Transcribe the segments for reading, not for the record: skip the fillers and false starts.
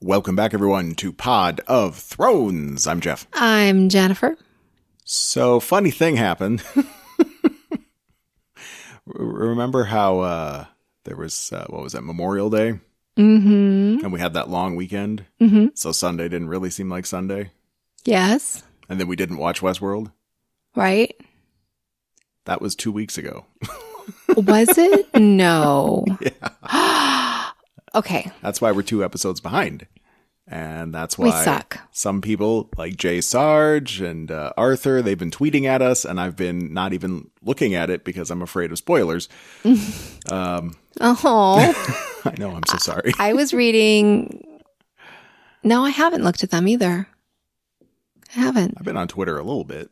Welcome back, everyone, to Pod of Thrones. I'm Jeff. I'm Jennifer. So, funny thing happened. Remember how there was, what was that, Memorial Day? Mm-hmm. And we had that long weekend? Mm-hmm. So Sunday didn't really seem like Sunday? Yes. And then we didn't watch Westworld? Right. That was 2 weeks ago. Was it? No. Yeah. Okay. That's why we're 2 episodes behind. And that's why We suck. Some people like Jay Sarge and Arthur, they've been tweeting at us, and I've been not even looking at it because I'm afraid of spoilers. Oh. I know, I'm so sorry. I was reading. No, I haven't looked at them either. I haven't. I've been on Twitter a little bit,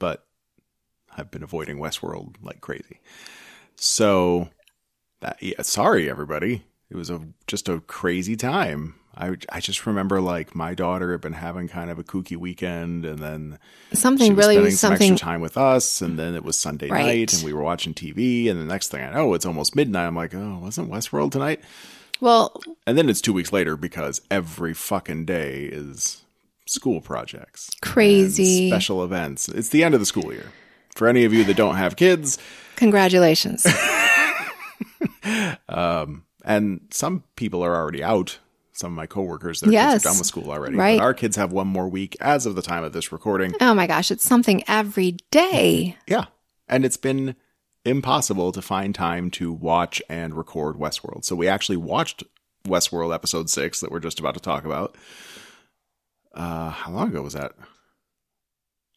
but I've been avoiding Westworld like crazy. So, sorry, everybody. It was just a crazy time. I just remember, like, my daughter had been having kind of a kooky weekend, and then Something she was really spending was some something. extra time with us, and then it was Sunday night, and we were watching TV, and the next thing I know, it's almost midnight. I'm like, oh, wasn't Westworld tonight? Well, And then it's 2 weeks later because every fucking day is school projects. Crazy. And special events. It's the end of the school year. For any of you that don't have kids. Congratulations. And some people are already out. Some of my coworkers, their Yes. kids are done with school already. Right. But our kids have one more week as of the time of this recording. Oh my gosh, it's something every day. Yeah. And it's been impossible to find time to watch and record Westworld. So we actually watched Westworld episode 6 that we're just about to talk about. How long ago was that?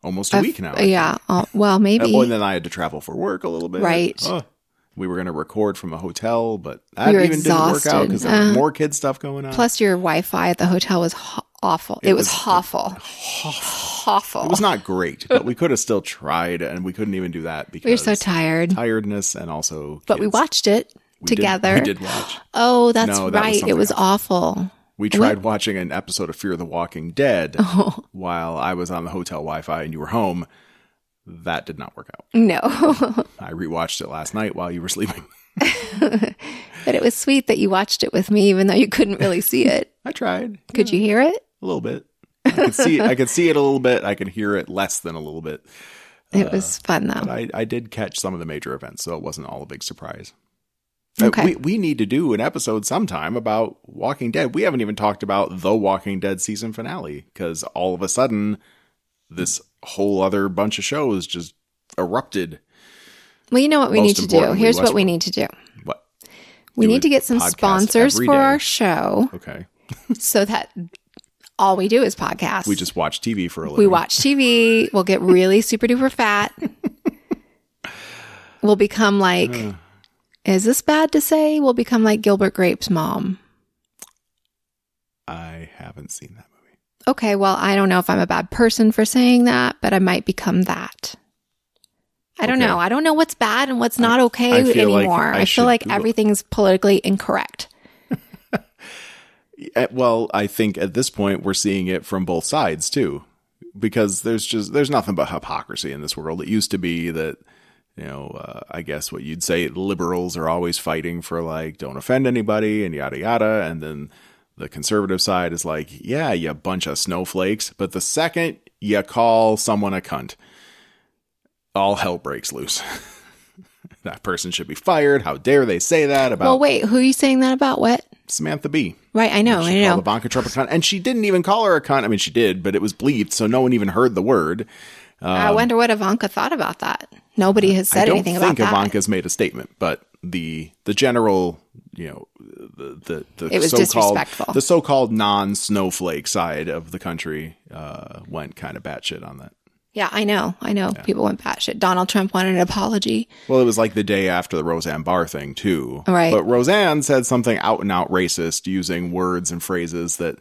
Almost a week now. Yeah. Well, maybe. And then I had to travel for work a little bit. Right. We were going to record from a hotel, but that We were even didn't work out because there was more kid stuff going on. Plus, your Wi-Fi at the hotel was awful. It was awful. Awful. It was not great, but we could have still tried, and we couldn't even do that because We were so tired. Tiredness and also But we kids. watched it together. We did watch. Oh, that's No, that was right. It something was else. awful. We tried watching an episode of Fear the Walking Dead while I was on the hotel Wi-Fi and you were home. That did not work out. No. I rewatched it last night while you were sleeping. But it was sweet that you watched it with me, even though you couldn't really see it. I tried. Could you hear it? A little bit. I could see it a little bit. I could hear it less than a little bit. It was fun, though. But I did catch some of the major events, so it wasn't all a big surprise. Okay. We need to do an episode sometime about Walking Dead. We haven't even talked about the Walking Dead season finale because all of a sudden this whole other bunch of shows just erupted. Well, you know what we need to do? importantly, Here's what we Westworld. need to do. What? We Do need a to get some podcast sponsors every for day. our show Okay. so that all we do is podcast. We just watch TV for a living. We watch TV. We'll get really super duper fat. We'll become like, is this bad to say? We'll become like Gilbert Grape's mom. I haven't seen that movie. Okay, well, I don't know if I'm a bad person for saying that, but I might become that. I don't Okay. know. I don't know what's bad and what's not okay I feel like anymore. I I should feel like Google- everything's politically incorrect. Well, I think at this point we're seeing it from both sides too, because there's nothing but hypocrisy in this world. It used to be that, I guess what you'd say liberals are always fighting for like, don't offend anybody and yada yada. And then the conservative side is like, yeah, you bunch of snowflakes. But the second you call someone a cunt, all hell breaks loose. That person should be fired. How dare they say that about Well, wait, who are you saying that about? What? Samantha Bee? Right, I know, She I called know. Ivanka Trump a cunt, and she didn't even call her a cunt. I mean, she did, but it was bleeped, so no one even heard the word. I wonder what Ivanka thought about that. Nobody has said anything I about don't think that. Ivanka's made a statement, but the general, the It was so-called disrespectful. the so-called non-snowflake side of the country went kind of batshit on that. Yeah, I know. People went batshit. Donald Trump wanted an apology. Well, it was like the day after the Roseanne Barr thing, too. Right. But Roseanne said something out and out racist using words and phrases that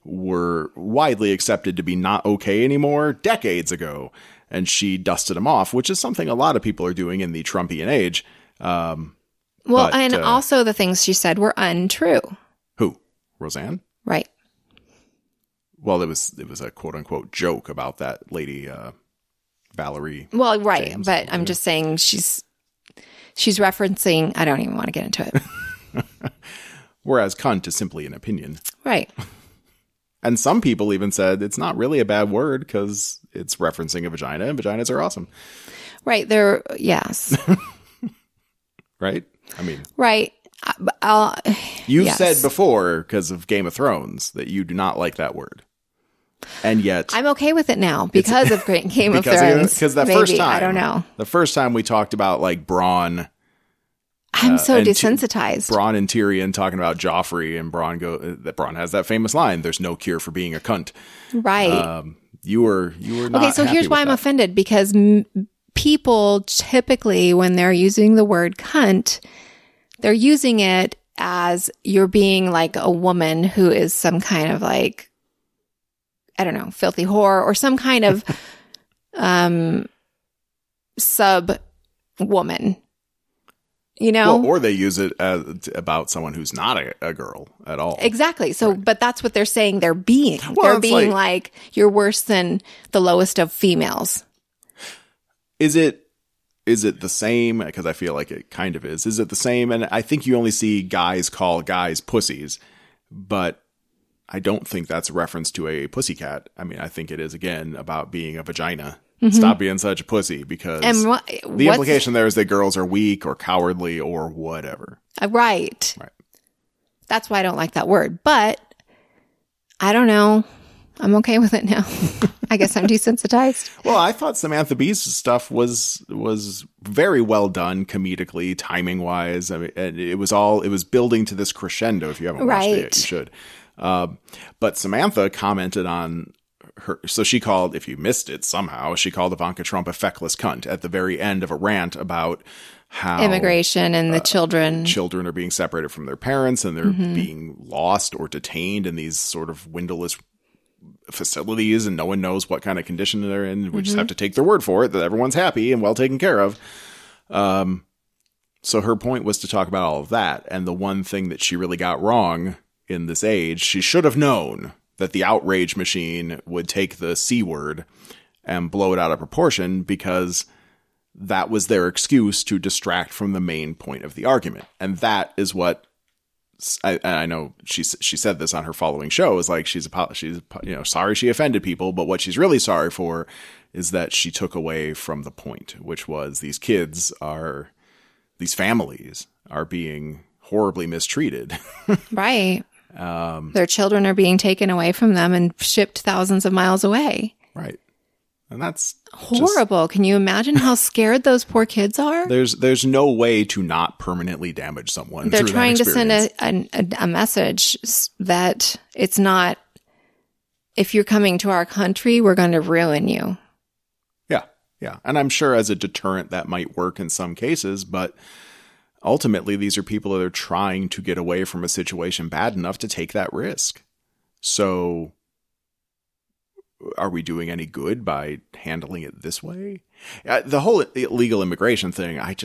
were widely accepted to be not okay anymore decades ago. And she dusted them off, which is something a lot of people are doing in the Trumpian age. Well, But, and also the things she said were untrue. Who? Roseanne? Right. Well, it was a quote unquote joke about that lady, Valerie. Well, right. James. But I'm just saying she's referencing, I don't even want to get into it. Whereas cunt is simply an opinion. Right. And some people even said it's not really a bad word because it's referencing a vagina, and vaginas are awesome. Right. There. Yes. Right? I mean. Right. You said before, because of Game of Thrones, that you do not like that word. And yet. I'm okay with it now because of Game of Thrones. Because that first time. I don't know. The first time we talked about like Bronn. I'm so desensitized. Bronn and Tyrion talking about Joffrey, and that Bronn has that famous line, "There's no cure for being a cunt." Right. You were not okay. So happy here's why I'm that. offended, because people typically, when they're using the word cunt, they're using it as you're being like a woman who is some kind of like, I don't know, filthy whore or some kind of sub woman. You know? Well, or they use it as about someone who's not a girl at all. Exactly. So, right. But that's what they're saying they're being. Well, they're being like, you're worse than the lowest of females. Is it the same? Because I feel like it kind of is. Is it the same? And I think you only see guys call guys pussies, but I don't think that's a reference to a pussycat. I mean, I think it is, again, about being a vagina. Mm-hmm. Stop being such a pussy, because the implication there is that girls are weak or cowardly or whatever. Right. That's why I don't like that word. But I don't know. I'm okay with it now. I guess I'm desensitized. Well, I thought Samantha Bee's stuff was very well done comedically, timing wise. I mean, it was building to this crescendo. If you haven't watched it yet, you should. But Samantha commented on her, so she called, if you missed it somehow, she called Ivanka Trump a feckless cunt at the very end of a rant about how immigration and the children are being separated from their parents, and they're being lost or detained in these sort of windowless facilities, and no one knows what kind of condition they're in. We just have to take their word for it that everyone's happy and well taken care of. So her point was to talk about all of that. And the one thing that she really got wrong in this age, she should have known that the outrage machine would take the C word and blow it out of proportion, because that was their excuse to distract from the main point of the argument. And that is what I know she said this on her following show, is like, she's sorry she offended people, but what she's really sorry for is that she took away from the point, which was these families are being horribly mistreated. Right. Their children are being taken away from them and shipped thousands of miles away. Right. And that's horrible. Can you imagine how scared those poor kids are? There's no way to not permanently damage someone. They're trying to send a message that it's not, if you're coming to our country, we're going to ruin you. Yeah. And I'm sure as a deterrent that might work in some cases, but ultimately, these are people that are trying to get away from a situation bad enough to take that risk. So are we doing any good by handling it this way? The whole illegal immigration thing, I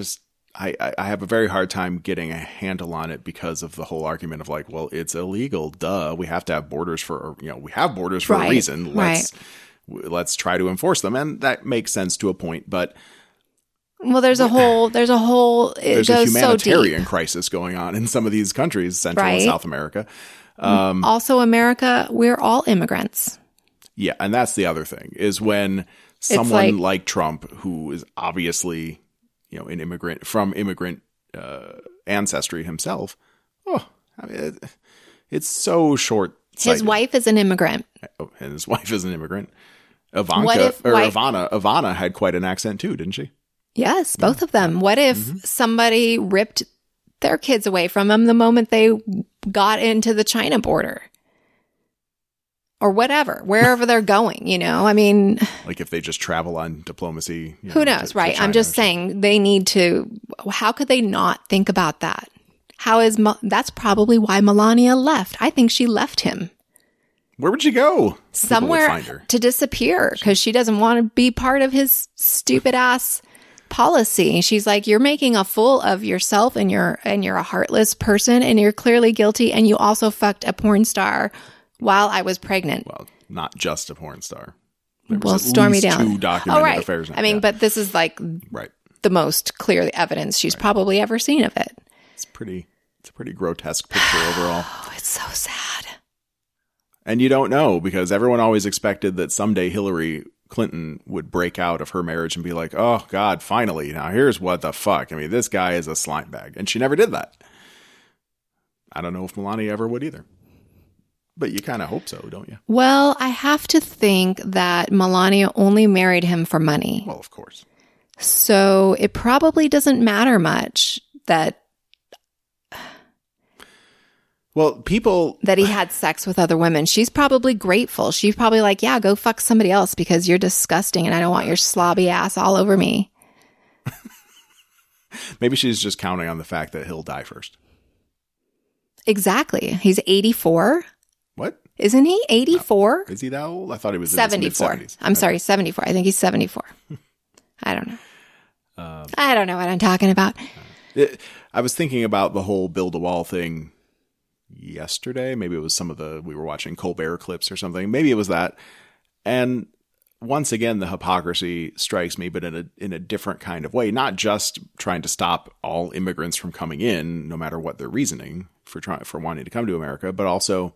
have a very hard time getting a handle on it, because of the whole argument of like, well, it's illegal. Duh. We have to have borders we have borders for a reason. Let's try to enforce them. And that makes sense to a point, but well, there's a humanitarian crisis going on in some of these countries, Central and South America. Also, America, we're all immigrants. Yeah, and that's the other thing, is when someone like Trump, who is obviously, an immigrant from immigrant ancestry himself, it's so short-sighted. His wife is an immigrant. Oh, and his wife is an immigrant. Ivana had quite an accent too, didn't she? Yes, both of them. What if somebody ripped their kids away from them the moment they got into the China border? Or whatever, wherever they're going, I mean... Like if they just travel on diplomacy. Who knows, right? I'm just saying they need to... How could they not think about that? That's probably why Melania left. I think she left him. Where would she go? Somewhere to disappear, because she doesn't want to be part of his stupid ass policy. She's like, you're making a fool of yourself, and you're a heartless person, and you're clearly guilty, and you also fucked a porn star while I was pregnant. Well, not just a porn star. Stormy Daniels. 2 documented affairs. I mean, but this is like the most clear evidence she's probably ever seen of it. It's a pretty grotesque picture overall. Oh, it's so sad. And you don't know, because everyone always expected that someday Hillary Clinton would break out of her marriage and be like, oh, God, finally. Now, here's what the fuck. I mean, this guy is a slime bag. And she never did that. I don't know if Melania ever would either. But you kind of hope so, don't you? Well, I have to think that Melania only married him for money. Well, of course. So it probably doesn't matter much that he had sex with other women. She's probably grateful. She's probably like, yeah, go fuck somebody else because you're disgusting and I don't want your slobby ass all over me. Maybe she's just counting on the fact that he'll die first. Exactly. He's 84. What? Isn't he 84? No. Is he that old? I thought he was 74. In his 70s. I'm sorry, 74. I think he's 74. I don't know. I don't know what I'm talking about. I was thinking about the whole build a wall thing yesterday. Maybe it was we were watching Colbert clips or something. Maybe it was that. And once again, the hypocrisy strikes me, but in a different kind of way. Not just trying to stop all immigrants from coming in, no matter what their reasoning for wanting to come to America, but also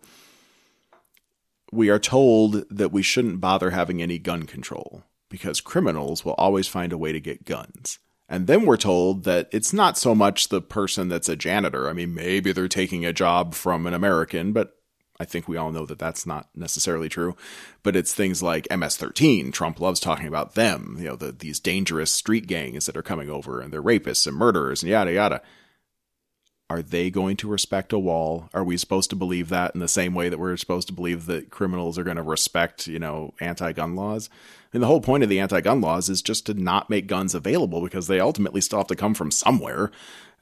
we are told that we shouldn't bother having any gun control because criminals will always find a way to get guns. And then we're told that it's not so much the person that's a janitor. I mean, maybe they're taking a job from an American, but I think we all know that that's not necessarily true. But it's things like MS-13. Trump loves talking about them, these dangerous street gangs that are coming over and they're rapists and murderers and yada, yada. Are they going to respect a wall? Are we supposed to believe that in the same way that we're supposed to believe that criminals are going to respect, anti-gun laws? And the whole point of the anti-gun laws is just to not make guns available because they ultimately still have to come from somewhere.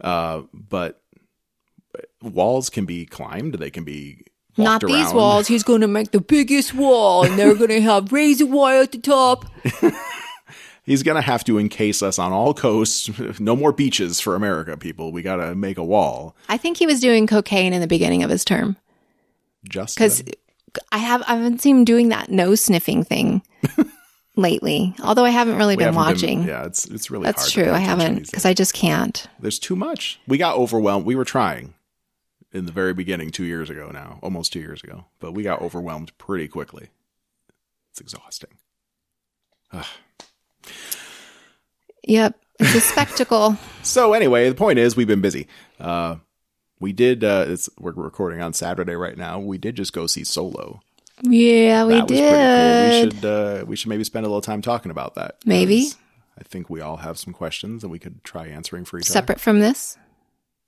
But walls can be climbed. They can be walked Not around. These walls. He's going to make the biggest wall and they're going to have razor wire at the top. He's going to have to encase us on all coasts. No more beaches for America, people. We got to make a wall. I think he was doing cocaine in the beginning of his term. Just because I haven't seen him doing that nose sniffing thing lately. Although I haven't really been watching. It's really That's hard. True. I haven't because I just can't. There's too much. We got overwhelmed. We were trying in the very beginning 2 years ago now, almost 2 years ago, but we got overwhelmed pretty quickly. It's exhausting. Ugh. Yep. It's a spectacle. So anyway, the point is we've been busy. We did, we're recording on Saturday right now. We did just go see Solo. Yeah, we that did. Was pretty cool. We should maybe spend a little time talking about that. Maybe. I think we all have some questions that we could try answering for each other. Separate from this?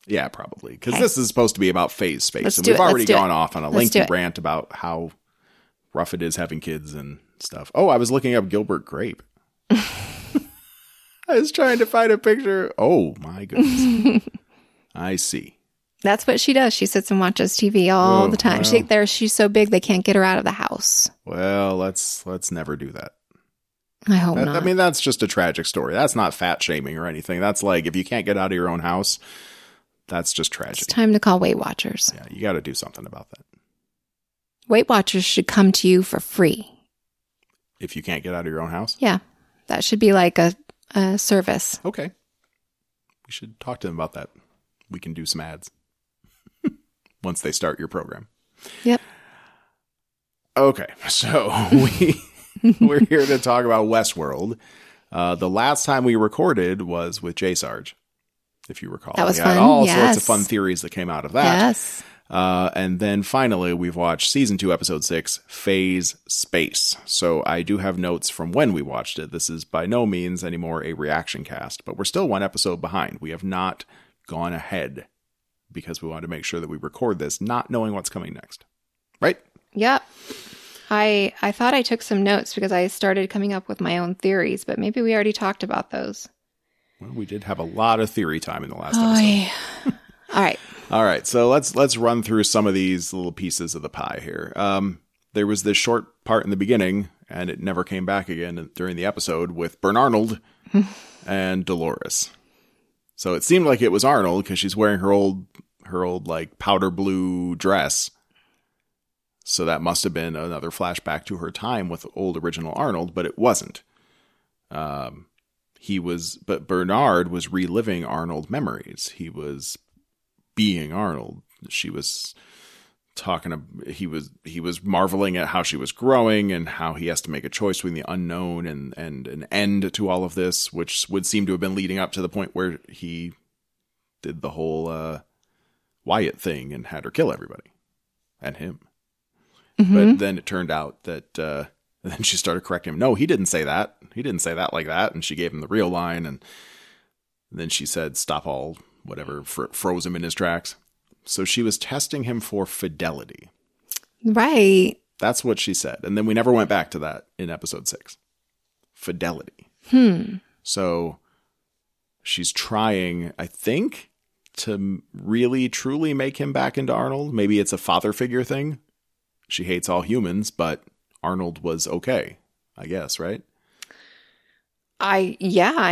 Yeah, probably. Because this is supposed to be about phase space. Let's and do we've it. already Let's do gone it. off on a Let's lengthy do it. rant about how rough it is having kids and stuff. Oh, I was looking up Gilbert Grape. I was trying to find a picture. Oh, my goodness. I see. That's what she does. She sits and watches TV all the time. Well. She's so big they can't get her out of the house. Well, let's never do that. I hope not. I mean, that's just a tragic story. That's not fat shaming or anything. That's like, if you can't get out of your own house, that's just tragic. It's time to call Weight Watchers. Yeah, you got to do something about that. Weight Watchers should come to you for free. If you can't get out of your own house? Yeah. That should be like a service. Okay. We should talk to them about that. We can do some ads once they start your program. Yep. Okay, so we're here to talk about Westworld. The last time we recorded was with J Sarge, if you recall. That was fun. We had all Yes. sorts of fun theories that came out of that. Yes. And then finally, we've watched season 2, episode 6, Phase Space. So I do have notes from when we watched it. This is by no means anymore a reaction cast, but we're still one episode behind. We have not gone ahead because we wanted to make sure that we record this not knowing what's coming next. Right? Yep. I thought I took some notes because I started coming up with my own theories, but maybe we already talked about those. Well, we did have a lot of theory time in the last episode. All right. All right, so let's run through some of these little pieces of the pie here. There was this short part in the beginning, and it never came back again during the episode, with Bern Arnold and Dolores. So it seemed like it was Arnold because she's wearing her old like powder blue dress. So that must have been another flashback to her time with old original Arnold, but it wasn't. But Bernard was reliving Arnold memories. He was being Arnold. She was he was marveling at how she was growing and how he has to make a choice between the unknown and an end to all of this, which would seem to have been leading up to the point where he did the whole Wyatt thing and had her kill everybody and him. But then it turned out that then she started correcting him. No, he didn't say that. He didn't say that like that. And she gave him the real line. And then she said, stop all whatever, froze him in his tracks. So she was testing him for fidelity. Right. That's what she said. And then we never went back to that in episode 6. Fidelity. So she's trying, I think, to really, truly make him back into Arnold. Maybe it's a father figure thing. She hates all humans, but Arnold was okay, I guess, right? I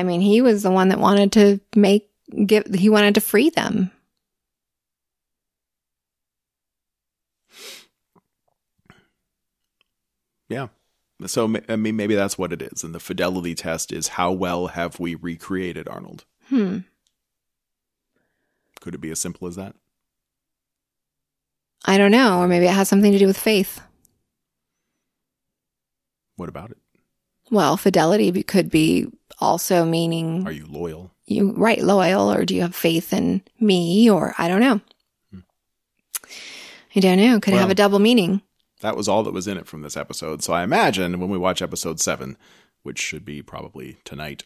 mean, he was the one that wanted to he wanted to free them. Yeah. So, I mean, maybe that's what it is. And the fidelity test is how well have we recreated Arnold? Could it be as simple as that? I don't know. Or maybe it has something to do with faith. What about it? Well, fidelity could be also meaning... Are you loyal? Loyal. Or do you have faith in me? Or I don't know. I don't know. Could have a double meaning. That was all that was in it from this episode. So I imagine when we watch episode 7, which should be probably tonight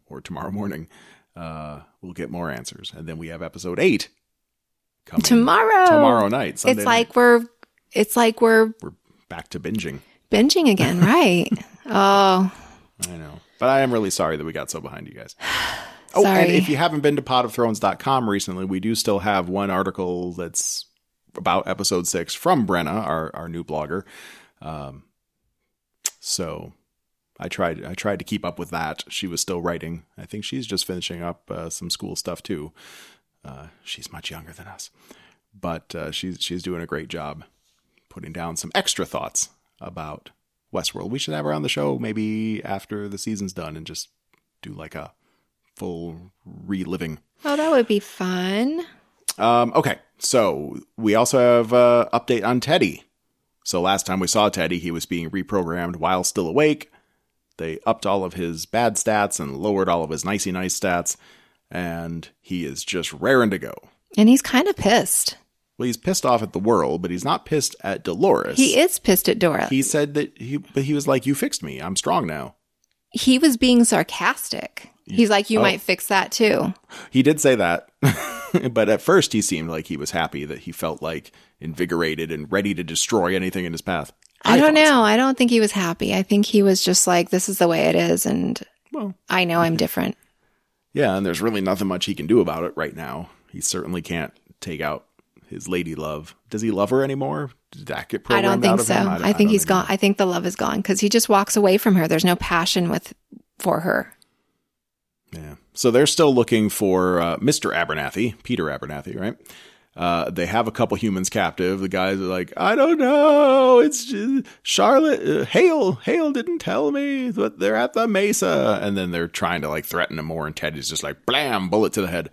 or tomorrow morning, we'll get more answers. And then we have episode 8 coming tomorrow night. Sunday night. It's like we're back to binging again, right? Oh, I know, but I am really sorry that we got so behind you guys. Sorry. And if you haven't been to potofthrones.com recently, we do still have one article that's about episode 6 from Brenna, our new blogger. So I tried to keep up with that. She was still writing. I think she's just finishing up some school stuff too. She's much younger than us, but she's doing a great job putting down some extra thoughts about Westworld. We should have her on the show maybe after the season's done and just do like a full reliving. Oh, that would be fun. Okay, so we also have an update on Teddy. So last time we saw Teddy, he was being reprogrammed while still awake. They upped all of his bad stats and lowered all of his nicey nice stats, and he is just raring to go. And he's kind of pissed. Well, he's pissed off at the world, but he's not pissed at Dolores. He is pissed at Dora. He said that he was like, you fixed me. I'm strong now. He was being sarcastic. He's like, you might fix that too. He did say that. But at first he seemed like he was happy, that he felt like invigorated and ready to destroy anything in his path. I don't know. I don't think he was happy. I think he was just like, this is the way it is. And I know I'm different. Yeah. And there's really nothing much he can do about it right now. He certainly can't take out his lady love. Does he love her anymore? Did that get programmed out of him? I don't think so. I think he's gone. I think the love is gone because he just walks away from her. There's no passion for her. Yeah. So they're still looking for Mr. Abernathy, Peter Abernathy, right? They have a couple humans captive. The guys are like, I don't know. It's just Charlotte. Hale didn't tell me that they're at the Mesa. And then they're trying to like threaten him more. And Teddy's just like, blam, bullet to the head.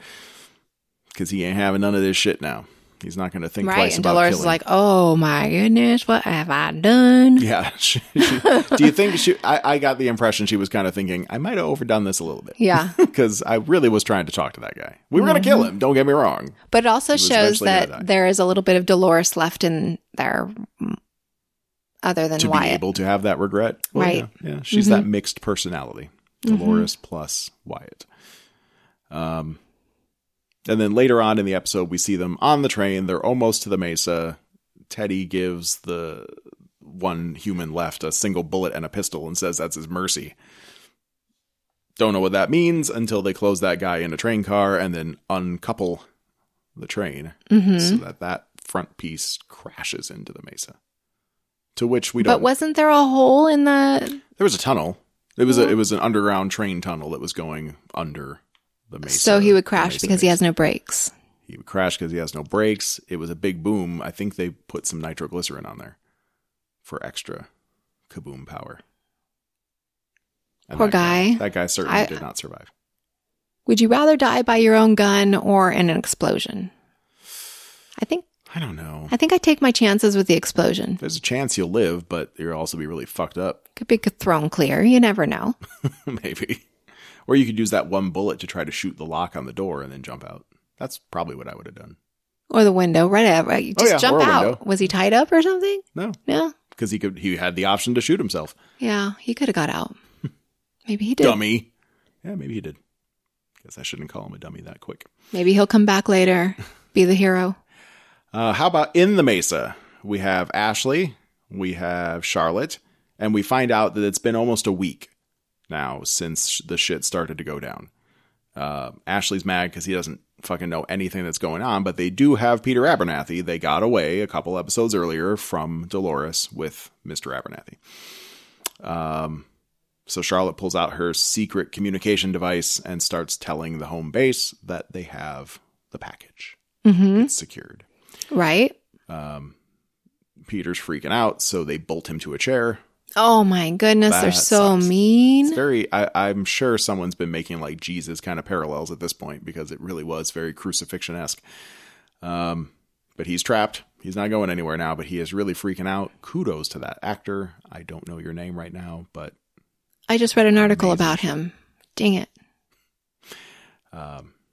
Because he ain't having none of this shit now. He's not going to think twice about Dolores killing. is like, oh my goodness, what have I done? Yeah. Do you think I got the impression she was kind of thinking, I might have overdone this a little bit. Yeah. Because I really was trying to talk to that guy. We were going to kill him. Don't get me wrong. But it also shows that there is a little bit of Dolores left in there other than Wyatt. To be able to have that regret. Well, right. Yeah. She's that mixed personality. Dolores plus Wyatt. And then later on in the episode, we see them on the train. They're almost to the Mesa. Teddy gives the one human left a single bullet and a pistol and says that's his mercy. Don't know what that means until they close that guy in a train car and then uncouple the train so that front piece crashes into the Mesa. To which we don't... But wasn't there a hole in the... There was a tunnel. It was an underground train tunnel that was going under the Mesa. So he would crash because he has no brakes. He would crash because he has no brakes. It was a big boom. I think they put some nitroglycerin on there for extra kaboom power. And Poor guy. That guy certainly did not survive. Would you rather die by your own gun or in an explosion? I think I don't know. I think I take my chances with the explosion. There's a chance you'll live, but you'll also be really fucked up. Could be thrown clear. You never know. Maybe. Or you could use that one bullet to try to shoot the lock on the door and then jump out. That's probably what I would have done. Or the window, whatever. You just jump out. Window. Was he tied up or something? No. No. Because he had the option to shoot himself. Yeah, he could have got out. Maybe he did. Dummy. Yeah, maybe he did. Guess I shouldn't call him a dummy that quick. Maybe he'll come back later, be the hero. How about in the Mesa? We have Ashley, we have Charlotte, and we find out that it's been almost a week now since the shit started to go down. Ashley's mad because he doesn't fucking know anything that's going on, but they do have Peter Abernathy. They got away a couple episodes earlier from Dolores with Mr. Abernathy. So Charlotte pulls out her secret communication device and starts telling the home base that they have the package. Mm-hmm. It's secured. Right. Peter's freaking out, so they bolt him to a chair. Oh my goodness, they're so mean. It's very, I'm sure someone's been making like Jesus kind of parallels at this point because it really was very crucifixion-esque. But he's trapped. He's not going anywhere now, but he is really freaking out. Kudos to that actor. I don't know your name right now, but I just read an article about him. Dang it.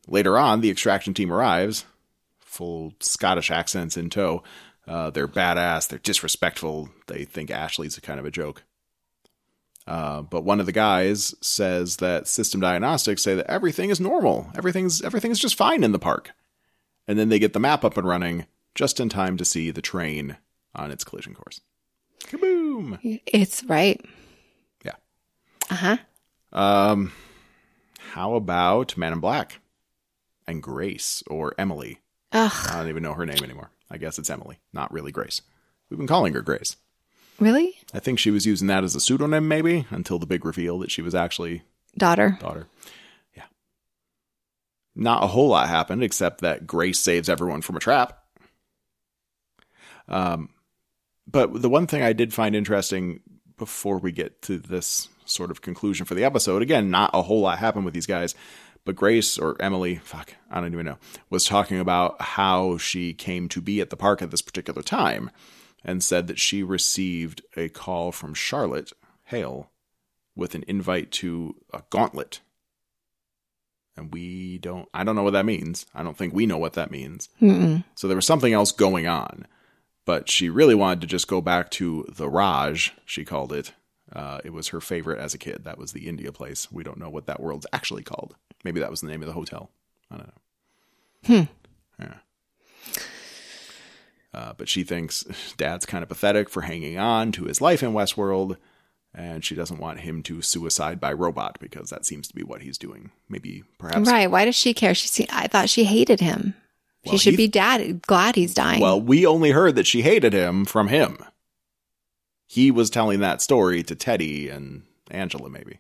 Later on, the extraction team arrives, full Scottish accents in tow. They're badass. They're disrespectful. They think Ashley's a kind of a joke. But one of the guys says that system diagnostics say that everything is normal. Everything's just fine in the park. And then they get the map up and running just in time to see the train on its collision course. Kaboom! It's right. Yeah. Uh-huh. How about Man in Black and Grace or Emily? Ugh. I don't even know her name anymore. I guess it's Emily, not really Grace. We've been calling her Grace. Really? I think she was using that as a pseudonym maybe until the big reveal that she was actually daughter. Yeah. Not a whole lot happened except that Grace saves everyone from a trap. But the one thing I did find interesting before we get to this sort of conclusion for the episode, again, not a whole lot happened with these guys, but Grace or Emily, I don't even know, was talking about how she came to be at the park at this particular time and said that she received a call from Charlotte Hale with an invite to a gauntlet. And I don't know what that means. I don't think we know what that means. Mm-mm. So there was something else going on, but she really wanted to just go back to the Raj, she called it. It was her favorite as a kid. That was the India place. We don't know what that world's actually called. Maybe that was the name of the hotel. I don't know. Yeah. But she thinks Dad's kind of pathetic for hanging on to his life in Westworld, and she doesn't want him to suicide by robot because that seems to be what he's doing. Maybe, perhaps. Right. Why does she care? I thought she hated him. Well, she should be glad he's dying. Well, we only heard that she hated him from him. He was telling that story to Teddy and Angela, maybe,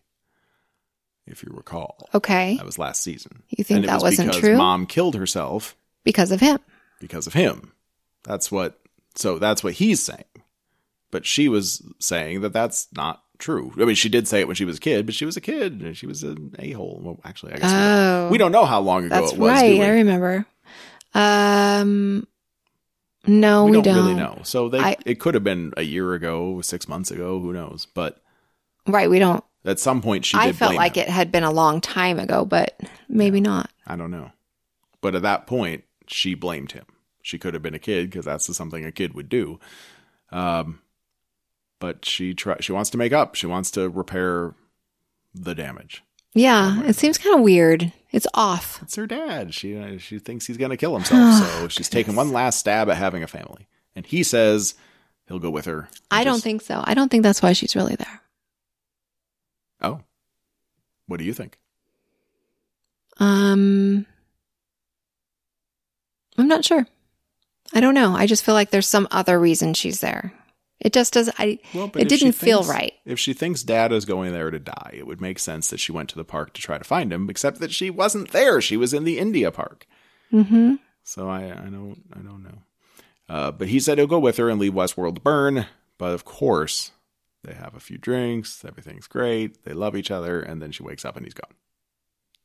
if you recall. Okay. That was last season. You think that wasn't true? Because Mom killed herself. Because of him. Because of him. That's what he's saying. But she was saying that that's not true. I mean, she did say it when she was a kid, but she was a kid and she was an a-hole. Well, actually, I guess we don't know how long ago it was. Right. I remember. No, we don't really know. So it could have been a year ago, 6 months ago, who knows? But right, we don't. At some point, she did I felt blame like him. it had been a long time ago, but maybe not. I don't know. But at that point, she blamed him. She could have been a kid because that's something a kid would do. But she wants to make up. She wants to repair the damage. Yeah, it seems kind of weird. It's off. It's her dad. She thinks he's going to kill himself. So she's taking one last stab at having a family. And he says he'll go with her. I don't think so. I don't think that's why she's really there. Oh. What do you think? I'm not sure. I don't know. I just feel like there's some other reason she's there. It just does. It didn't feel right. If she thinks Dad is going there to die, it would make sense that she went to the park to try to find him, except that she wasn't there. She was in the India park. Mm-hmm. So I don't know. But he said he'll go with her and leave Westworld to burn. But of course, they have a few drinks. Everything's great. They love each other. And then she wakes up and he's gone.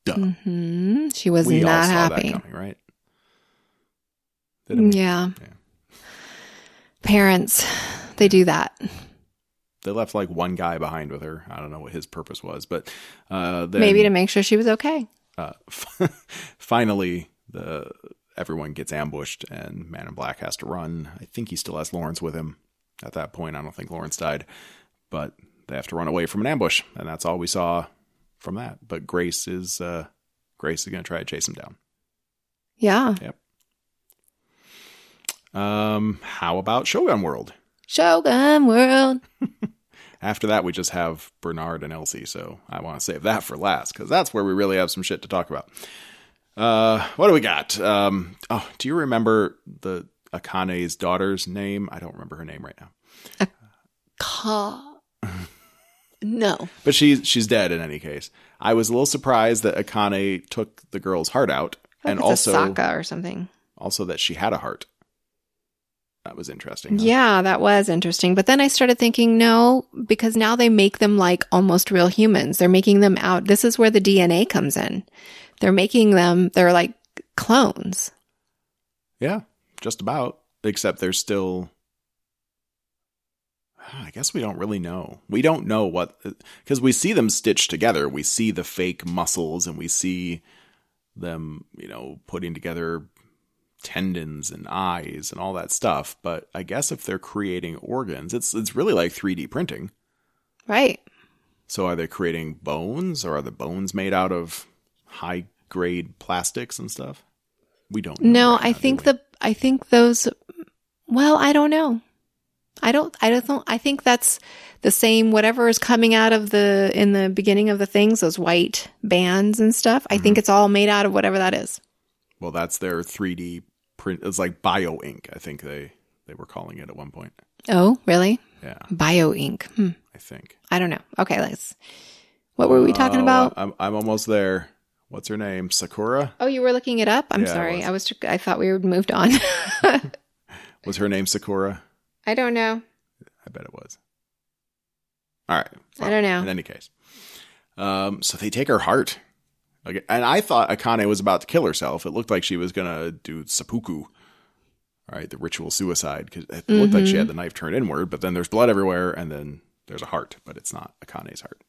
Duh. Mm-hmm. She was we not all saw happy. That coming, right? Didn't we? Yeah. parents, they do that. They left like one guy behind with her. I don't know what his purpose was, but then, maybe to make sure she was okay. Finally, everyone gets ambushed and Man in Black has to run. I think he still has Lawrence with him at that point. I don't think Lawrence died, but they have to run away from an ambush, and that's all we saw from that. But Grace is going to try to chase him down. Yeah. Yep. How about Shogun World? Shogun World. After that, we just have Bernard and Elsie, so I want to save that for last, because that's where we really have some shit to talk about. What do we got? Do you remember Akane's daughter's name? I don't remember her name right now. No. But she's dead in any case. I was a little surprised that Akane took the girl's heart out, and also Sokka or something. Also that she had a heart. That was interesting. Huh? Yeah, that was interesting. But then I started thinking, no, because now they make them like almost real humans. They're making them out. This is where the DNA comes in. They're like clones. Yeah, just about. Except they're still, I guess we don't really know. We don't know because we see them stitched together. We see the fake muscles and we see them, putting together tendons and eyes and all that stuff. But I guess if they're creating organs, it's really like 3D printing. Right. So are they creating bones, or are the bones made out of high grade plastics and stuff? We don't know. No, I think those, well, I don't know. I don't know. I think that's the same, whatever is coming out of in the beginning of the things, those white bands and stuff. I think it's all made out of whatever that is. Well, that's their 3D print. It's like bio ink. I think they were calling it at one point. Oh, really? Yeah. Bio ink. I think. I don't know. Okay, what were we talking about? I'm almost there. What's her name? Sakura? Oh, you were looking it up? I'm sorry. I thought we had moved on. Was her name Sakura? I don't know. I bet it was. All right. Well, I don't know. In any case. So they take her heart. Okay, and I thought Akane was about to kill herself. It looked like she was going to do seppuku. All right, the ritual suicide. Because it looked like she had the knife turned inward, but then there's blood everywhere, and then there's a heart, but it's not Akane's heart.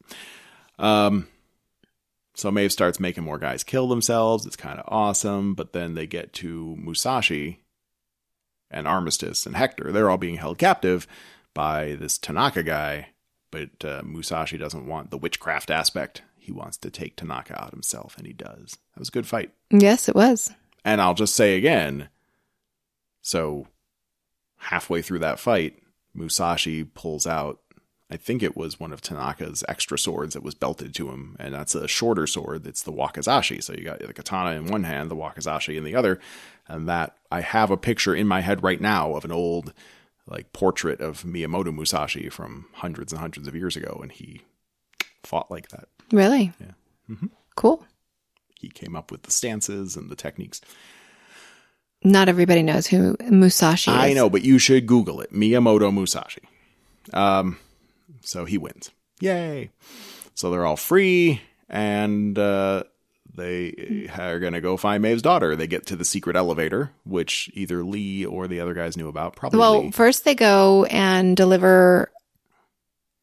So Maeve starts making more guys kill themselves. It's kind of awesome. But then they get to Musashi and Armistice and Hector. They're all being held captive by this Tanaka guy. But Musashi doesn't want the witchcraft aspect. He wants to take Tanaka out himself, and he does. That was a good fight. Yes, it was. And I'll just say again, so halfway through that fight, Musashi pulls out, I think it was one of Tanaka's extra swords that was belted to him, and that's a shorter sword. It's the wakizashi. So you got the katana in one hand, the wakizashi in the other, and that I have a picture in my head right now of an old portrait of Miyamoto Musashi from hundreds and hundreds of years ago, and he fought like that. Really? Yeah. Mm-hmm. Cool. He came up with the stances and the techniques. Not everybody knows who Musashi is. I know, but you should Google it. Miyamoto Musashi. So he wins. Yay. So they're all free, and they are going to go find Maeve's daughter. They get to the secret elevator, which either Lee or the other guys knew about. Probably Lee. First they go and deliver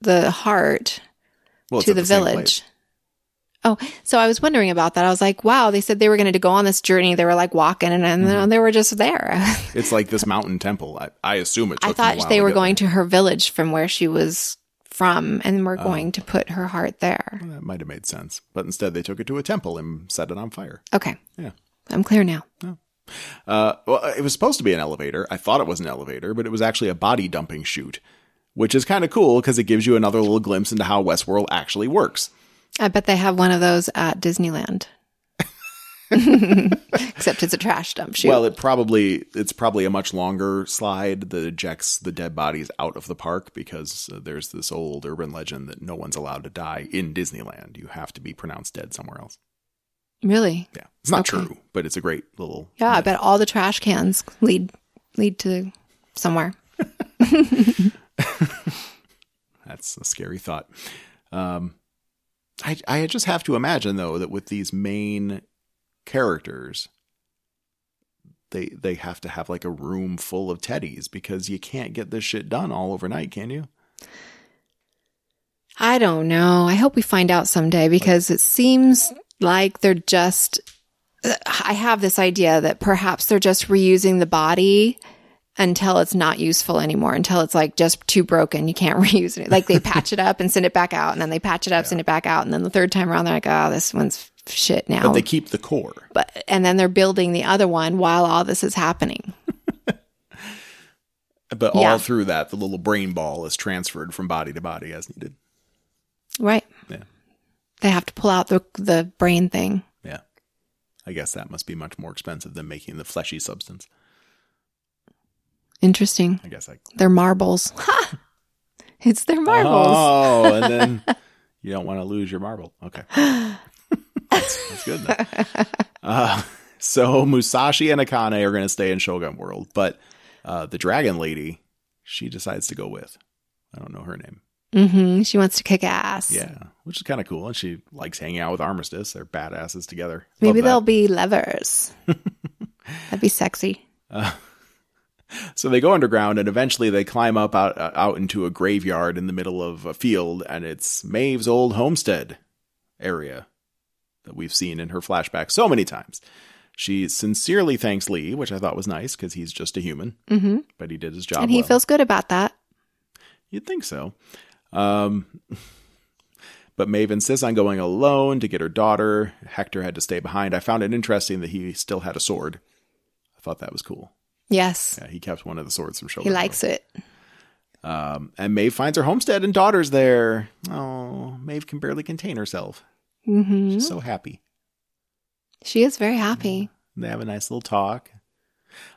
the heart to the village. Oh, so I was wondering about that. I was like, wow, they said they were going to go on this journey. They were walking, and then they were just there. It's like this mountain temple. I assume it took them a while thought they were going there. to her village from where she was from, and we're going to put her heart there. Well, that might have made sense. But instead they took it to a temple and set it on fire. Okay. Yeah. I'm clear now. No. Well, it was supposed to be an elevator. I thought it was an elevator, but it was actually a body dumping chute, which is kind of cool because it gives you another little glimpse into how Westworld actually works. I bet they have one of those at Disneyland. Except it's a trash dump chute. Well, it's probably a much longer slide that ejects the dead bodies out of the park because there's this old urban legend that no one's allowed to die in Disneyland. You have to be pronounced dead somewhere else. Really? Yeah. It's not true, but it's a great little... Yeah, myth. I bet all the trash cans lead to somewhere. That's a scary thought. I just have to imagine, though, that with these main characters, they have to have like a room full of teddies because you can't get this shit done all overnight, can you? I don't know. I hope we find out someday because it seems like they're just, I have this idea that perhaps they're just reusing the body until it's not useful anymore, until it's like just too broken. You can't reuse it. Like they patch it up and send it back out, and then they patch it up, send it back out. And then the third time around, they're like, oh, this one's shit now. But they keep the core. And then they're building the other one while all this is happening. But all through that, the little brain ball is transferred from body to body as needed. Right. Yeah. They have to pull out the brain thing. Yeah. I guess that must be much more expensive than making the fleshy substance. Interesting. I guess they're marbles. Ha! It's their marbles. Oh, and then you don't want to lose your marble. Okay. That's good then. So Musashi and Akane are going to stay in Shogun World, but the dragon lady, she decides to go with. I don't know her name. Mm-hmm. She wants to kick ass. Yeah, which is kind of cool. And she likes hanging out with Armistice. They're badasses together. Maybe they'll be lovers. That'd be sexy. So they go underground, and eventually they climb up out into a graveyard in the middle of a field, and it's Maeve's old homestead area that we've seen in her flashback so many times. She sincerely thanks Lee, which I thought was nice because he's just a human, but he did his job and he feels good about that. You'd think so. But Maeve insists on going alone to get her daughter. Hector had to stay behind. I found it interesting that he still had a sword. I thought that was cool. Yes. Yeah, he kept one of the swords from Shogun. He likes it. And Maeve finds her homestead and daughter's there. Oh, Maeve can barely contain herself. Mm-hmm. She's so happy. She is very happy. They have a nice little talk.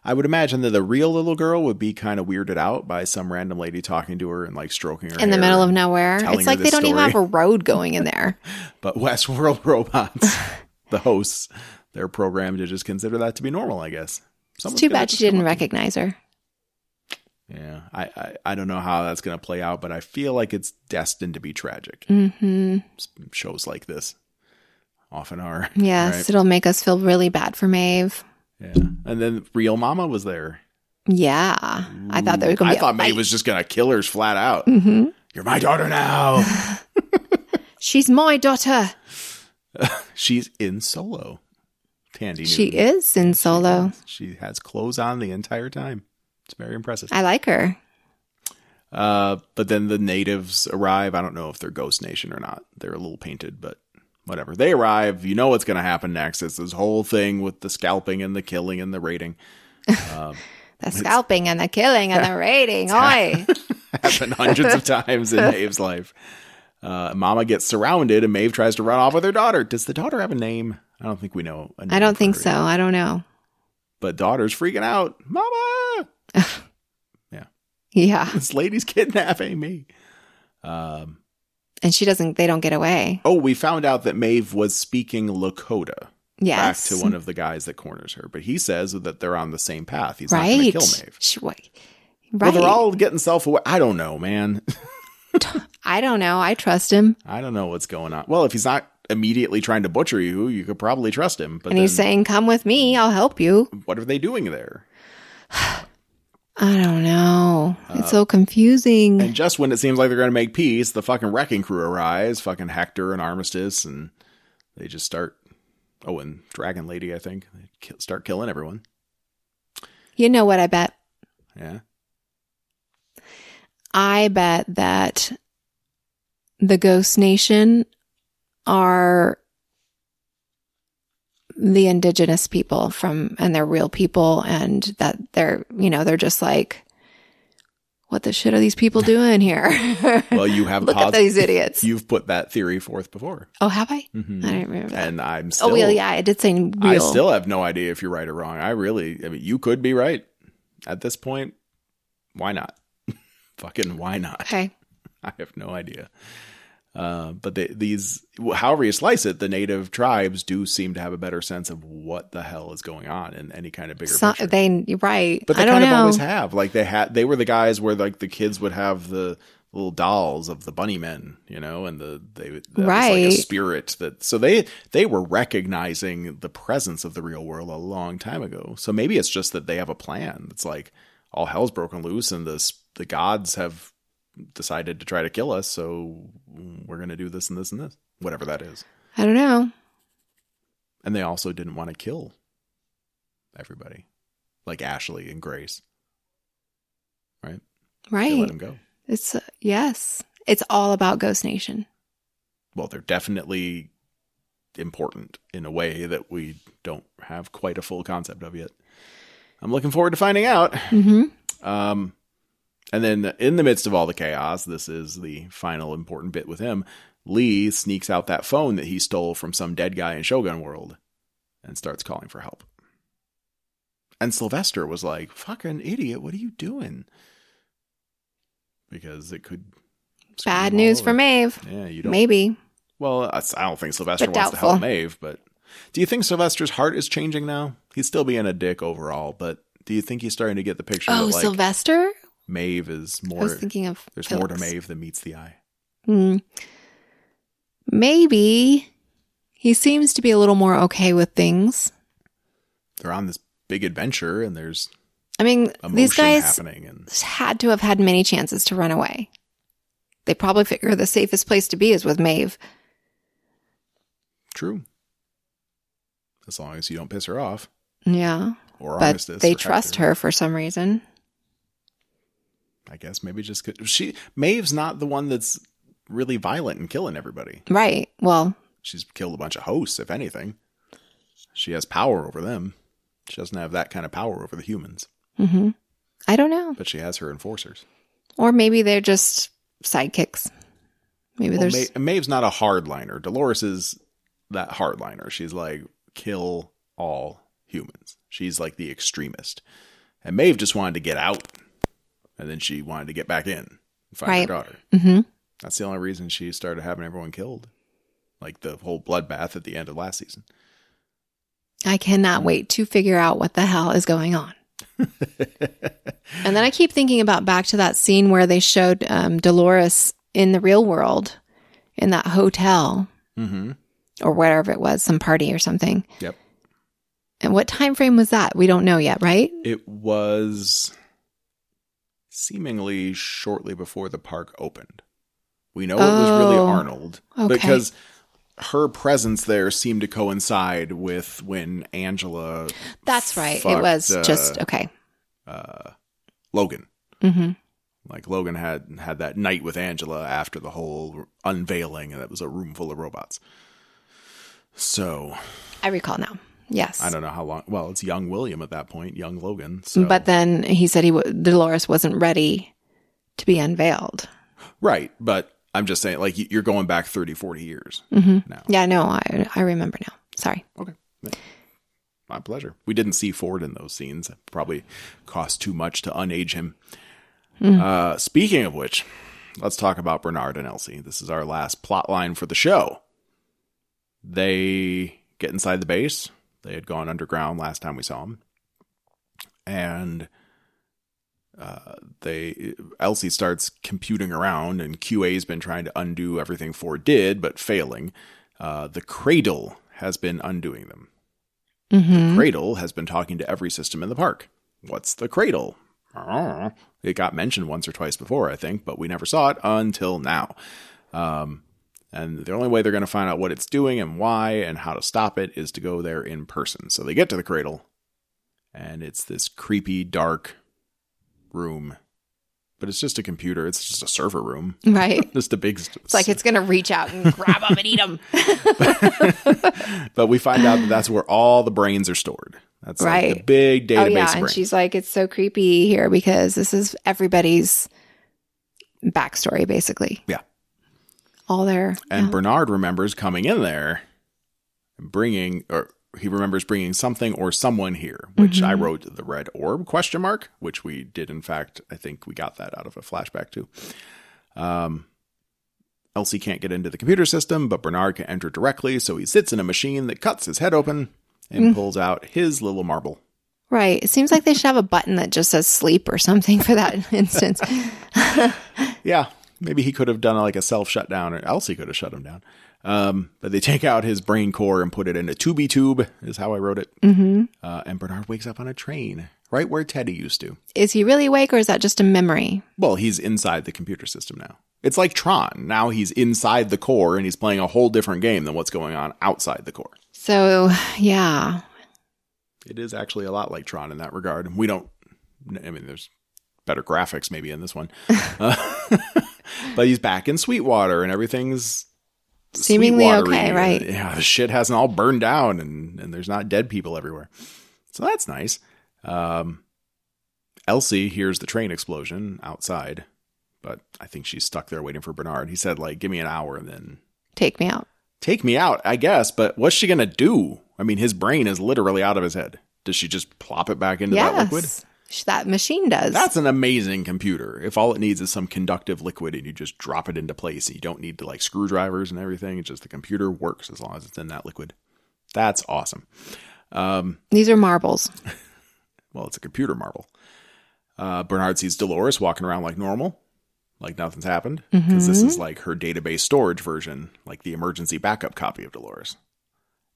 I would imagine that the real little girl would be kind of weirded out by some random lady talking to her and like stroking her in the middle of nowhere. It's like they don't even have a road going in there. But Westworld robots, the hosts, they're programmed to just consider that to be normal, I guess. It's too bad she didn't recognize her. Yeah, I don't know how that's going to play out, but I feel like it's destined to be tragic. Mm-hmm. Shows like this often are. Yes, right? It'll make us feel really bad for Maeve. Yeah, and then real Mama was there. Yeah, I thought there was going to be. I thought Maeve was just going to kill her flat out. Mm-hmm. You're my daughter now. She's my daughter. She's in Solo. Tandy. She is in Solo. She has clothes on the entire time. It's very impressive. I like her. But then the natives arrive. I don't know if they're Ghost Nation or not. They're a little painted, but whatever. They arrive. You know what's going to happen next. It's this whole thing with the scalping and the killing and the raiding. The scalping and the killing and the raiding. Oi! Happened hundreds of times in Maeve's life. Mama gets surrounded and Maeve tries to run off with her daughter. Does the daughter have a name? I don't think we know. I don't think so. I don't know. But daughter's freaking out. Mama! Yeah. Yeah. This lady's kidnapping me. And they don't get away. Oh, we found out that Maeve was speaking Lakota. Yes. Back to one of the guys that corners her. But he says that they're on the same path. He's not going to kill Maeve. Right. Well, they're all getting self-aware. I don't know, man. I don't know. I trust him. I don't know what's going on. Well, if he's not immediately trying to butcher you, you could probably trust him. But he's saying, come with me. I'll help you. What are they doing there? I don't know. It's so confusing. And just when it seems like they're going to make peace, the fucking wrecking crew arrives, fucking Hector and Armistice, and they just start... Oh, and Dragon Lady, I think. They start killing everyone. You know what I bet? Yeah. I bet that the Ghost Nation are the indigenous people and they're real people, and that they're just like, what the shit are these people doing here? Well, you have look at these idiots. You've put that theory forth before. Oh, have I? Mm-hmm. I don't remember that. And I'm still... Oh, well, yeah, I did say real. I still have no idea if you're right or wrong. You could be right. At this point, why not? Fucking why not? Okay. I have no idea. But however you slice it, the native tribes do seem to have a better sense of what the hell is going on in any kind of bigger picture. Right. But they I don't kind of know. always have. Like they were the guys where like the kids would have the little dolls of the bunny men, you know, and that was like a spirit so they were recognizing the presence of the real world a long time ago. So maybe it's just that they have a plan. It's like all hell's broken loose and the gods have decided to try to kill us, so we're going to do this and this and this, whatever that is. I don't know. And they also didn't want to kill everybody, like Ashley and Grace, right? Right. They let him go. It's yes, it's all about Ghost Nation. Well, they're definitely important in a way that we don't have quite a full concept of yet. I'm looking forward to finding out. Mm-hmm. And then in the midst of all the chaos, this is the final important bit with him, Lee sneaks out that phone that he stole from some dead guy in Shogun World and starts calling for help. And Sylvester was like, fucking idiot, what are you doing? Because it could... Bad news for Maeve. Yeah, you don't... Maybe. Well, I don't think Sylvester But wants doubtful. to help Maeve, but... Do you think Sylvester's heart is changing now? He's still being a dick overall, but do you think he's starting to get the picture that, like... Sylvester? Maeve is more... I was thinking of There's Phyllis. more to Maeve than meets the eye. Maybe. He seems to be a little more okay with things. They're on this big adventure, and there's I mean, these guys happening, and had to have had many chances to run away. They probably figure the safest place to be is with Maeve. True. As long as you don't piss her off. Yeah. Or but Armistice. they or trust Hector. her for some reason. I guess maybe just because Maeve's not the one that's really violent and killing everybody. Right. Well, She's killed a bunch of hosts, if anything. She has power over them. She doesn't have that kind of power over the humans. mm-hmm. I don't know. But she has her enforcers. Or maybe they're just sidekicks. Maybe Well, there's... Maeve's not a hardliner. Dolores is that hardliner. She's like, kill all humans. She's like the extremist. And Maeve just wanted to get out. And then she wanted to get back in and find her daughter. Mm-hmm. That's the only reason she started having everyone killed. Like the whole bloodbath at the end of last season. I cannot wait to figure out what the hell is going on. And then I keep thinking about back to that scene where they showed Dolores in the real world in that hotel or wherever it was, some party or something. Yep. And what time frame was that? We don't know yet, right? It was seemingly shortly before the park opened. We know it was really Arnold because her presence there seemed to coincide with when Angela. That's right. Fucked, it was just okay. Logan. Mm-hmm. Like Logan had that night with Angela after the whole unveiling, and it was a room full of robots. So I recall now. Yes. I don't know how long. Well, it's young William at that point, young Logan. So. But then he said Dolores wasn't ready to be unveiled. Right. But I'm just saying, like, you're going back 30, 40 years now. Yeah, no, I remember now. Sorry. Okay. My pleasure. We didn't see Ford in those scenes. It probably cost too much to unage him. Speaking of which, let's talk about Bernard and Elsie. This is our last plot line for the show. They get inside the base. They had gone underground last time we saw them. And Elsie starts computing around, and QA's been trying to undo everything Ford did, but failing. The Cradle has been undoing them. The Cradle has been talking to every system in the park. What's the Cradle? It got mentioned once or twice before, I think, but we never saw it until now. And the only way they're going to find out what it's doing and why and how to stop it is to go there in person. So they get to the Cradle, and it's this creepy, dark room. But it's just a computer. It's just a server room. Right. Just a big... It's like it's going to reach out and grab them and eat them. But we find out that that's where all the brains are stored. That's like the big database Oh, yeah. of And brains. she's like, it's so creepy here because this is everybody's backstory, basically. Yeah. All their... And Bernard remembers coming in there and he remembers bringing something or someone here, which I wrote the red orb ? Which we did. In fact, I think we got that out of a flashback too. Elsie can't get into the computer system, but Bernard can enter directly, so he sits in a machine that cuts his head open and pulls out his little marble. Right. It seems like they should have a button that just says sleep or something for that instance. Yeah, maybe he could have done like a self-shutdown, or Elsie could have shut him down. But they take out his brain core and put it in a tubey tube, is how I wrote it. Mm-hmm. And Bernard wakes up on a train, right where Teddy used to. Is he really awake, or is that just a memory? Well, he's inside the computer system now. It's like Tron. Now he's inside the core, and he's playing a whole different game than what's going on outside the core. So, yeah. It is actually a lot like Tron in that regard. We don't, I mean, there's better graphics maybe in this one. But he's back in Sweetwater, and everything's seemingly okay, right? Yeah, the shit hasn't all burned down, and there's not dead people everywhere. So that's nice. Elsie hears the train explosion outside, but I think she's stuck there waiting for Bernard. He said, like, give me an hour and then... Take me out. Take me out, I guess, but what's she going to do? I mean, his brain is literally out of his head. Does she just plop it back into that liquid? That machine does. That's an amazing computer. If all it needs is some conductive liquid and you just drop it into place, and you don't need to like screwdrivers and everything. It's just the computer works as long as it's in that liquid. That's awesome. These are marbles. Well, it's a computer marble. Bernard sees Dolores walking around like normal, like nothing's happened, because this is like her database storage version, like the emergency backup copy of Dolores.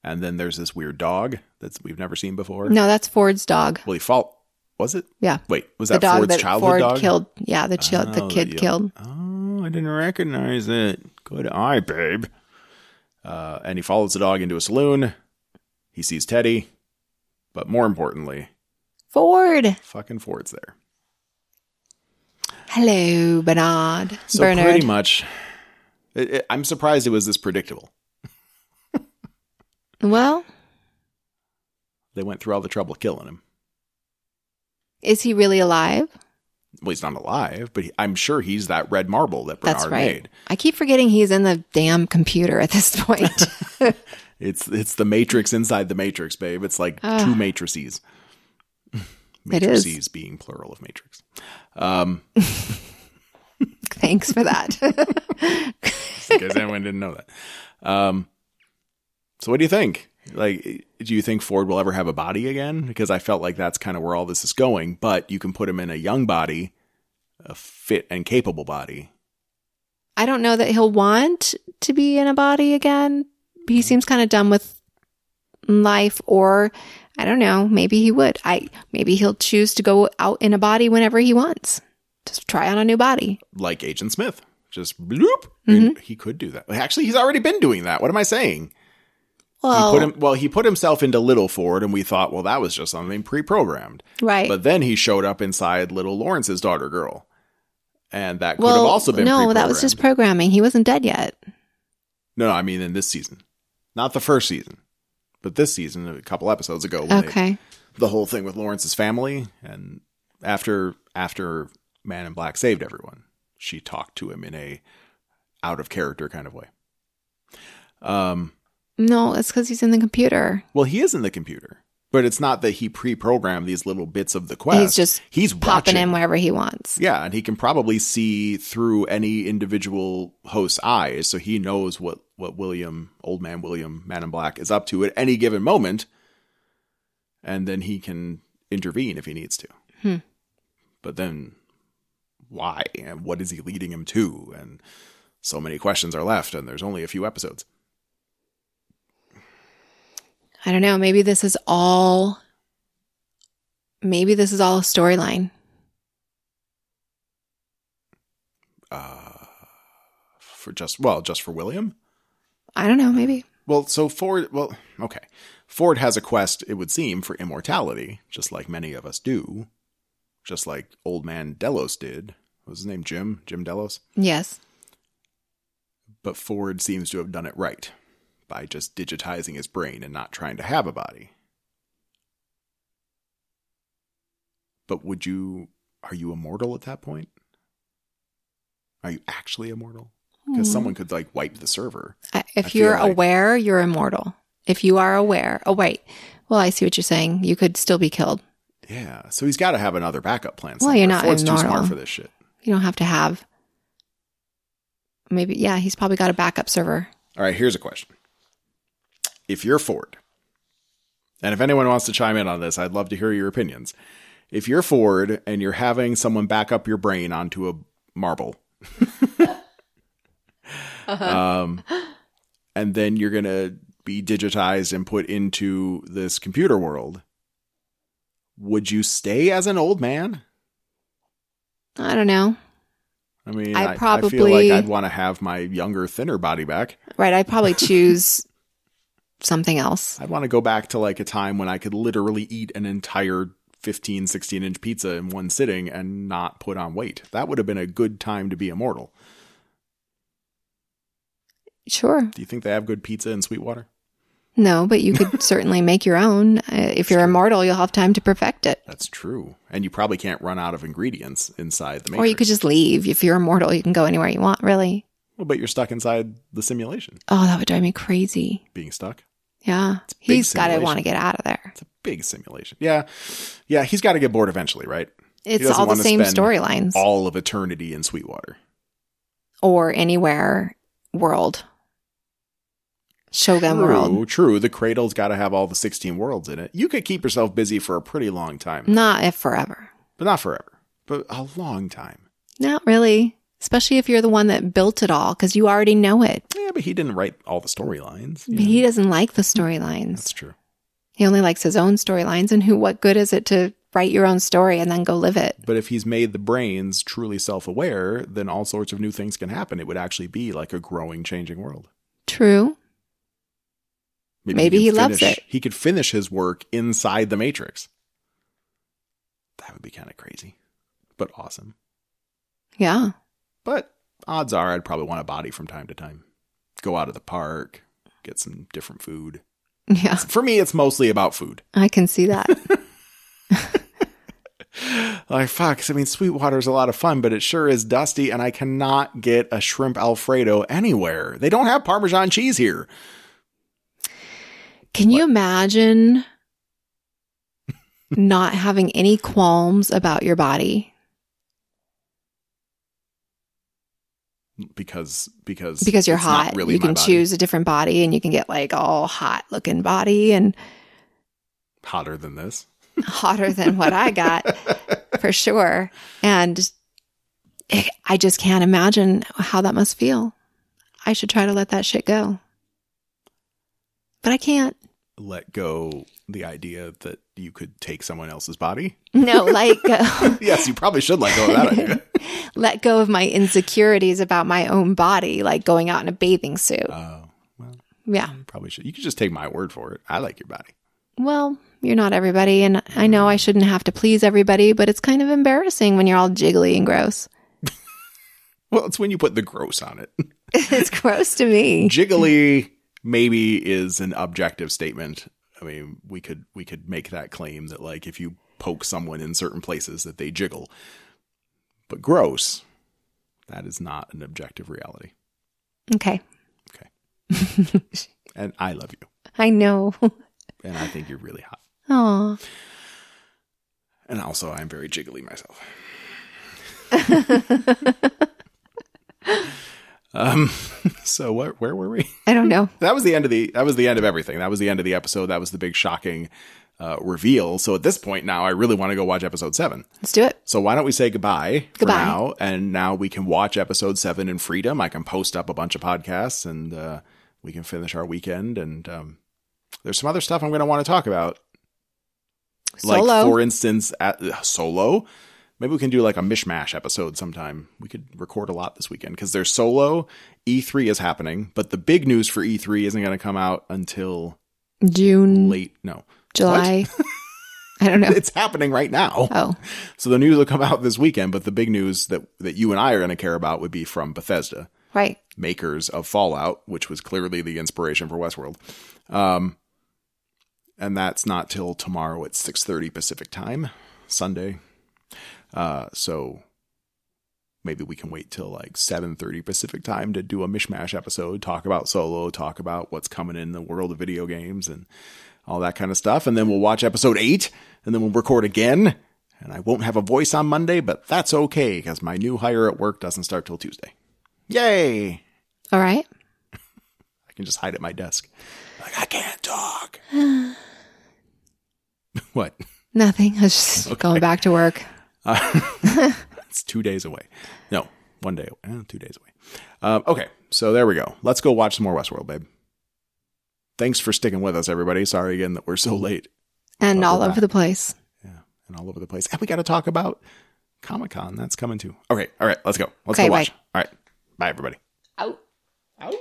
And then there's this weird dog that we've never seen before. No, that's Ford's dog. Well, was it? Yeah. Wait, was that Ford's childhood Ford dog? Killed. Yeah, the kid killed. Oh, I didn't recognize it. Good eye, babe. And he follows the dog into a saloon. He sees Teddy. But more importantly... Ford. Fucking Ford's there. Hello, Bernard. So Bernard. pretty much... I'm surprised it was this predictable. Well... They went through all the trouble killing him. Is he really alive? Well, he's not alive, but I'm sure he's that red marble that Bernard made. I keep forgetting he's in the damn computer at this point. It's the Matrix inside the Matrix, babe. It's like two matrices. Matrices being plural of Matrix. Thanks for that. In case anyone didn't know that. So what do you think? Like, do you think Ford will ever have a body again? Because I felt like that's kind of where all this is going. But you can put him in a young body, a fit and capable body. I don't know that he'll want to be in a body again. He seems kind of done with life, or I don't know. Maybe he would. Maybe he'll choose to go out in a body whenever he wants. Just try on a new body. Like Agent Smith. Just bloop. Mm-hmm. He could do that. Actually, he's already been doing that. What am I saying? Well, he put himself into Little Ford, and we thought, well, that was just something pre-programmed. Right. But then he showed up inside Little Lawrence's daughter girl. And that could have also been pre-programmed. No, that was just programming. He wasn't dead yet. No, I mean in this season. Not the first season. But this season, a couple episodes ago. When the whole thing with Lawrence's family. And after Man in Black saved everyone, she talked to him in a out-of-character kind of way. No, it's because he's in the computer. Well, he is in the computer, but it's not that he pre-programmed these little bits of the quest. He's popping in wherever he wants. Yeah, and he can probably see through any individual host's eyes, so he knows what Old Man William, Man in Black, is up to at any given moment, and then he can intervene if he needs to. But then, why? And what is he leading him to? And so many questions are left, and there's only a few episodes. I don't know. Maybe this is all a storyline. Just for William? I don't know. Maybe. Well, so Ford, okay. Ford has a quest, it would seem, for immortality, just like many of us do. Just like Old Man Delos did. What was his name? Jim Delos? Yes. But Ford seems to have done it right. By just digitizing his brain and not trying to have a body. But are you immortal at that point? Are you actually immortal? Because someone could like wipe the server. If you're aware, you're immortal. If you are aware. Oh, wait. Well, I see what you're saying. You could still be killed. Yeah. So he's got to have another backup plan. Well, you're not Ford's immortal. too smart for this shit. You don't have to have maybe, yeah, he's probably got a backup server. All right, here's a question. If you're Ford, and if anyone wants to chime in on this, I'd love to hear your opinions. If you're Ford and you're having someone back up your brain onto a marble, and then you're going to be digitized and put into this computer world, would you stay as an old man? I don't know. I mean, I feel like I'd want to have my younger, thinner body back. Right. I'd probably choose something else. I'd want to go back to like a time when I could literally eat an entire 15, 16-inch pizza in one sitting and not put on weight. That would have been a good time to be immortal. Sure. Do you think they have good pizza in Sweetwater? No, but you could certainly make your own. If you're immortal, you'll have time to perfect it. That's true. And you probably can't run out of ingredients inside the Matrix. Or you could just leave. If you're immortal, you can go anywhere you want, really. Well, but you're stuck inside the simulation. Oh, that would drive me crazy. Being stuck? Yeah. He's got to want to get out of there. It's a big simulation. Yeah. Yeah, he's got to get bored eventually, right? It's all the same storylines. All of eternity in Sweetwater. Or anywhere world. Shogun world. True. The cradle's got to have all the 16 worlds in it. You could keep yourself busy for a pretty long time. Not if forever. But not forever. But a long time. Not really. Especially if you're the one that built it all, because you already know it. Yeah, but he didn't write all the storylines. But he doesn't like the storylines. That's true. He only likes his own storylines. And what good is it to write your own story and then go live it? But if he's made the brains truly self-aware, then all sorts of new things can happen. It would actually be like a growing, changing world. True. Maybe he loves it. He could finish his work inside the Matrix. That would be kind of crazy, but awesome. Yeah. But odds are I'd probably want a body from time to time. Go out of the park, get some different food. Yeah. For me, it's mostly about food. I can see that. Like, fuck. I mean, Sweetwater's a lot of fun, but it sure is dusty, and I cannot get a shrimp Alfredo anywhere. They don't have Parmesan cheese here. Can you imagine not having any qualms about your body? Because you're hot. Really, you can choose a different body, and you can get like all hot looking body and hotter than this. Hotter than what I got for sure. And I just can't imagine how that must feel. I should try to let that shit go. But I can't. Let go the idea that you could take someone else's body? No, like... yes, you probably should let go of that idea. Let go of my insecurities about my own body, like going out in a bathing suit. Oh, well. Yeah. Probably should. You could just take my word for it. I like your body. Well, you're not everybody, and I know I shouldn't have to please everybody, but it's kind of embarrassing when you're all jiggly and gross. Well, it's when you put the gross on it. It's gross to me. Jiggly maybe is an objective statement. I mean, we could make that claim that like if you poke someone in certain places that they jiggle. But gross, that is not an objective reality. Okay. And I love you. I know. And I think you're really hot. Aw. And also, I'm very jiggly myself. So where were we? I don't know. That was the end of everything. That was the end of the episode. That was the big shocking reveal. So at this point now, I really want to go watch episode 7. Let's do it. So why don't we say goodbye for now? And now we can watch episode 7 in freedom. I can post up a bunch of podcasts and we can finish our weekend. And there's some other stuff I'm going to want to talk about. Solo. Like, for instance, at Solo. Maybe we can do like a mishmash episode sometime. We could record a lot this weekend because there's Solo. E3 is happening, but the big news for E3 isn't going to come out until June. July. I don't know. It's happening right now. Oh. So the news will come out this weekend, but the big news that you and I are going to care about would be from Bethesda. Right. Makers of Fallout, which was clearly the inspiration for Westworld. And that's not till tomorrow at 6:30 Pacific time, Sunday. So maybe we can wait till like 7:30 Pacific time to do a mishmash episode, talk about Solo, talk about what's coming in the world of video games and all that kind of stuff. And then we'll watch episode 8 and then we'll record again. And I won't have a voice on Monday, but that's okay because my new hire at work doesn't start till Tuesday. Yay! All right. I can just hide at my desk. Like, I can't talk. What? Nothing. I was just going back to work. It's 2 days away. No, 1 day away. 2 days away. Okay, so there we go. Let's go watch some more Westworld, babe. Thanks for sticking with us, everybody. Sorry again that we're so late. And all over the place. Yeah, and all over the place. And we got to talk about Comic-Con. That's coming too. Okay, all right, let's go. Let's go watch. Bye. All right, bye, everybody. Out. Out.